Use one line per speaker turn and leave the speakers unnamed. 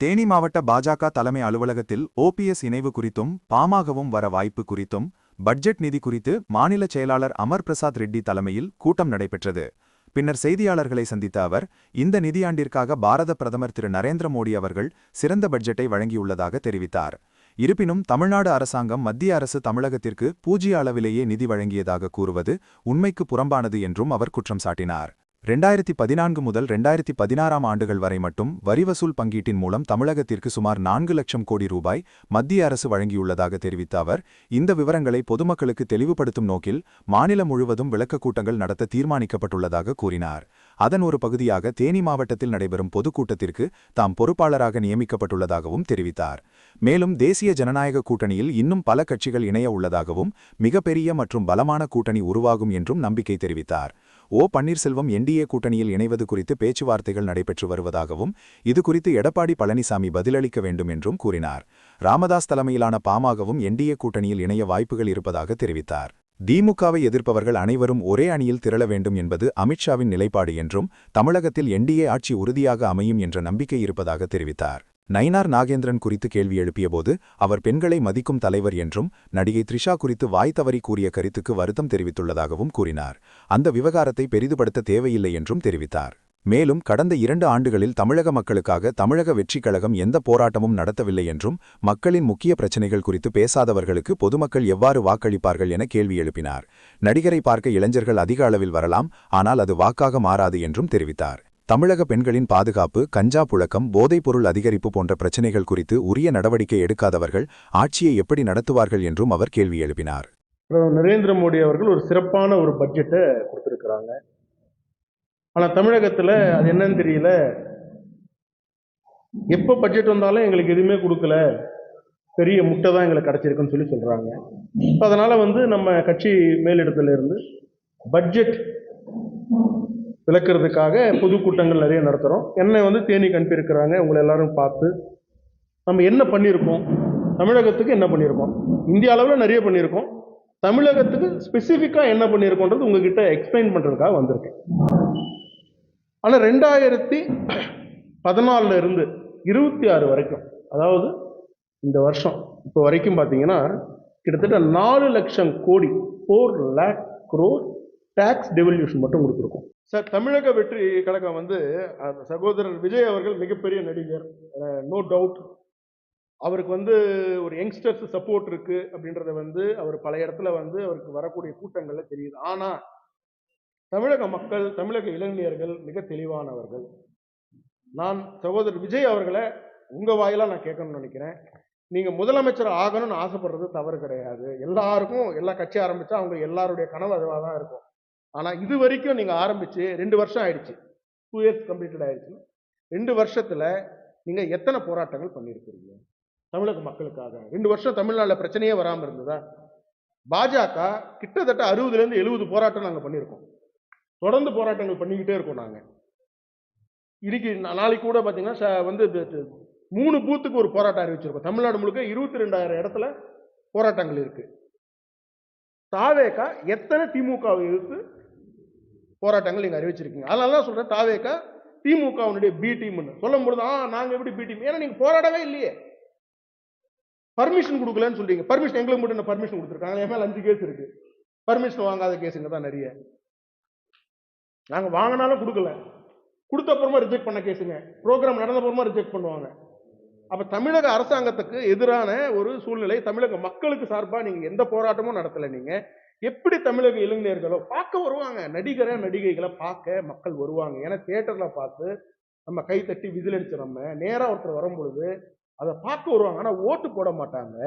தேனி மாவட்ட பாஜக தலைமை அலுவலகத்தில் ஓபிஎஸ் இணைவு குறித்தும் பாமகவும் வர வாய்ப்பு குறித்தும் பட்ஜெட் நிதி குறித்து மாநில செயலாளர் அமர் பிரசாத் ரெட்டி தலைமையில் கூட்டம் நடைபெற்றது. பின்னர் செய்தியாளர்களை சந்தித்த அவர், இந்த நிதியாண்டிற்காக பாரத பிரதமர் திரு நரேந்திர மோடி அவர்கள் சிறந்த பட்ஜெட்டை வழங்கியுள்ளதாக தெரிவித்தார். இருப்பினும் தமிழ்நாடு அரசாங்கம் மத்திய அரசு தமிழகத்திற்கு பூஜ்ய அளவிலேயே நிதி வழங்கியதாக கூறுவது உண்மைக்கு புறம்பானது என்றும் அவர் குற்றம் சாட்டினார். 2014 முதல் 2016 ஆண்டுகள் வரை மட்டும் வரி வசூல் பங்கீட்டின் மூலம் தமிழகத்திற்கு சுமார் 4 லட்சம் கோடி ரூபாய் மத்திய அரசு வழங்கியுள்ளதாக தெரிவித்த அவர், இந்த விவரங்களை பொதுமக்களுக்கு தெளிவுபடுத்தும் நோக்கில் மாநிலம் முழுவதும் விளக்கக் கூட்டங்கள் நடத்த தீர்மானிக்கப்பட்டுள்ளதாக கூறினார். அதன் ஒரு பகுதியாக தேனி மாவட்டத்தில் நடைபெறும் பொதுக்கூட்டத்திற்கு தாம் பொறுப்பாளராக நியமிக்கப்பட்டுள்ளதாகவும் தெரிவித்தார். மேலும் தேசிய ஜனநாயக கூட்டணியில் இன்னும் பல கட்சிகள் இணைய உள்ளதாகவும் மிகப்பெரிய மற்றும் பலமான கூட்டணி உருவாகும் என்றும் நம்பிக்கை தெரிவித்தார். ஓ பன்னீர்செல்வம் என்டிஏ கூட்டணியில் இணைவது குறித்து பேச்சுவார்த்தைகள் நடைபெற்று வருவதாகவும் இதுகுறித்து எடப்பாடி பழனிசாமி பதிலளிக்க வேண்டும் என்றும் கூறினார். ராமதாஸ் தலைமையிலான பாமகவும் என்டிஏ கூட்டணியில் இணைய வாய்ப்புகள் இருப்பதாக தெரிவித்தார். திமுகவை எதிர்ப்பவர்கள் அனைவரும் ஒரே அணியில் திரள வேண்டும் என்பது அமித்ஷாவின் நிலைப்பாடு என்றும் தமிழகத்தில் என்டிஏ ஆட்சி உறுதியாக அமையும் என்ற நம்பிக்கை இருப்பதாக தெரிவித்தார். நயினார் நாகேந்திரன் குறித்து கேள்வி எழுப்பியபோது அவர் பெண்களை மதிக்கும் தலைவர் என்றும் நடிகை த்ரிஷா குறித்து வாய் தவறி கூறிய கருத்துக்கு வருத்தம் தெரிவித்துள்ளதாகவும் கூறினார். அந்த விவகாரத்தை பெரிதுபடுத்த தேவையில்லை என்றும் தெரிவித்தார். மேலும் கடந்த 2 ஆண்டுகளில் தமிழக மக்களுக்காக தமிழக வெற்றிக் கழகம் எந்த போராட்டமும் நடத்தவில்லை என்றும் மக்களின் முக்கிய பிரச்சினைகள் குறித்து பேசாதவர்களுக்கு பொதுமக்கள் எவ்வாறு வாக்களிப்பார்கள் என கேள்வி எழுப்பினார். நடிகரை பார்க்க இளைஞர்கள் அதிக அளவில் வரலாம், ஆனால் அது வாக்காக மாறாது என்றும் தெரிவித்தார். தமிழக பெண்களின் பாதுகாப்பு, கஞ்சா புழக்கம், போதைப்பொருள் அதிகரிப்பு போன்ற பிரச்சினைகள் குறித்து உரிய நடவடிக்கை எடுக்காதவர்கள் ஆட்சியை எப்படி நடத்துவார்கள் என்றும் அவர் கேள்வி எழுப்பினார்.
நரேந்திர மோடி அவர்கள் ஒரு சிறப்பான ஒரு பட்ஜெட்டை கொடுத்திருக்கிறாங்க. ஆனா தமிழகத்துல அது என்னன்னு தெரியல. எப்ப பட்ஜெட் வந்தாலும் எங்களுக்கு எதுவுமே கொடுக்கல, பெரிய முட்டை தான் எங்களுக்கு கிடைச்சிருக்குன்னு சொல்றாங்க. அதனால நம்ம கட்சி மேலிடத்துல இருந்து பட்ஜெட் விளக்குறதுக்காக பொதுக்கூட்டங்கள் நிறைய நடத்துகிறோம். என்னை தேனிக்கு அனுப்பியிருக்கிறாங்க. உங்களை எல்லாரும் பார்த்து நம்ம என்ன பண்ணியிருக்கோம், தமிழகத்துக்கு என்ன பண்ணியிருக்கோம், இந்திய அளவில் நிறைய பண்ணியிருக்கோம், தமிழகத்துக்கு ஸ்பெசிஃபிக்காக என்ன பண்ணியிருக்கோன்றது உங்ககிட்ட எக்ஸ்பிளைன் பண்ணுறதுக்காக வந்திருக்கேன். ஆனால் 2014 இருந்து 26 வரைக்கும், அதாவது இந்த வருஷம் இப்போ வரைக்கும் பார்த்தீங்கன்னா கிட்டத்தட்ட 4 லட்சம் கோடி 4 lakh crore டேக்ஸ் டெவல்யூஷன் மட்டும் கொடுத்துருக்கோம். சார், தமிழக வெற்றி கழகம் சகோதரர் விஜய் அவர்கள் மிகப்பெரிய நடிகர், நோ டவுட். அவருக்கு ஒரு யங்ஸ்டர்ஸ் சப்போர்ட் இருக்கு அப்படின்றத அவர் பல இடத்துல அவருக்கு வரக்கூடிய கூட்டங்கள்ல தெரியுது. ஆனா தமிழக மக்கள், தமிழக இளைஞர்கள் மிக தெளிவானவர்கள். நான் சகோதரர் விஜய் அவர்களை உங்க வாயிலா நான் கேட்கணும்னு நினைக்கிறேன். நீங்க முதலமைச்சர் ஆகணும்னு ஆசைப்படுறது தவறு கிடையாது. எல்லாருக்கும் எல்லா கட்சி ஆரம்பிச்சா அவங்க எல்லாருடைய கனவு அதுவாக தான் இருக்கும். ஆனா இது வரைக்கும் நீங்க ஆரம்பிச்சு 2 வருஷம் ஆயிடுச்சு, 2 years கம்ப்ளீட்டட் ஆயிடுச்சு. 2 வருஷத்துல நீங்க எத்தனை போராட்டங்கள் பண்ணியிருக்கிறீங்க தமிழக மக்களுக்காக? 2 வருஷம் தமிழ்நாட்டில் பிரச்சனையே வராம இருந்ததா? பாஜக கிட்டத்தட்ட 60லேருந்து 70 போராட்டம் நாங்க பண்ணியிருக்கோம். தொடர்ந்து போராட்டங்கள் பண்ணிக்கிட்டே இருக்கோம். நாங்க இன்னைக்கு நாளைக்கு கூட பாத்தீங்கன்னா 3 பூத்துக்கு ஒரு போராட்டம் அறிவிச்சிருக்கோம். தமிழ்நாடு முழுக்க 22,000 இடத்துல போராட்டங்கள் இருக்கு. தாவேகா எத்தனை திமுகவை எதிர்த்து போராட்டங்கள் நீங்க அறிவிச்சிருக்கீங்க? அதனாலதான் சொல்றேன், தாவேகா திமுகவுடைய பி டீம்னு சொல்லும் பொழுது நாங்க எப்படி பி டீம்? ஏன்னா நீங்க போராடவே இல்லையே, பர்மிஷன் கொடுக்கலன்னு சொல்றீங்க. பர்மிஷன் எங்களுக்கு மட்டும் பர்மிஷன் கொடுத்துருக்காங்க. என் மேல 5 கேஸ் இருக்கு. பர்மிஷன் வாங்காத கேஸுங்க தான் நிறைய. நாங்க வாங்கினாலும் கொடுக்கல, கொடுத்த அப்புறமா ரிஜெக்ட் பண்ண கேஸுங்க. ப்ரோக்ராம் நடந்த அப்புறமா ரிஜெக்ட் பண்ணுவாங்க. அப்ப தமிழக அரசாங்கத்துக்கு எதிரான ஒரு சூழ்நிலை, தமிழக மக்களுக்கு சார்பா நீங்க எந்த போராட்டமும் நடத்தல. நீங்க எப்படி தமிழக இளைஞர்களோ பார்க்க வருவாங்க, நடிகைகளை பார்க்க மக்கள் வருவாங்க. ஏன்னா தியேட்டர்ல பார்த்து நம்ம கை தட்டி விசில் அடிச்சு நம்ம நேரா ஒருத்தர் வரும் பொழுது அதை பார்க்க வருவாங்க. ஆனா ஓட்டு போட மாட்டாங்க.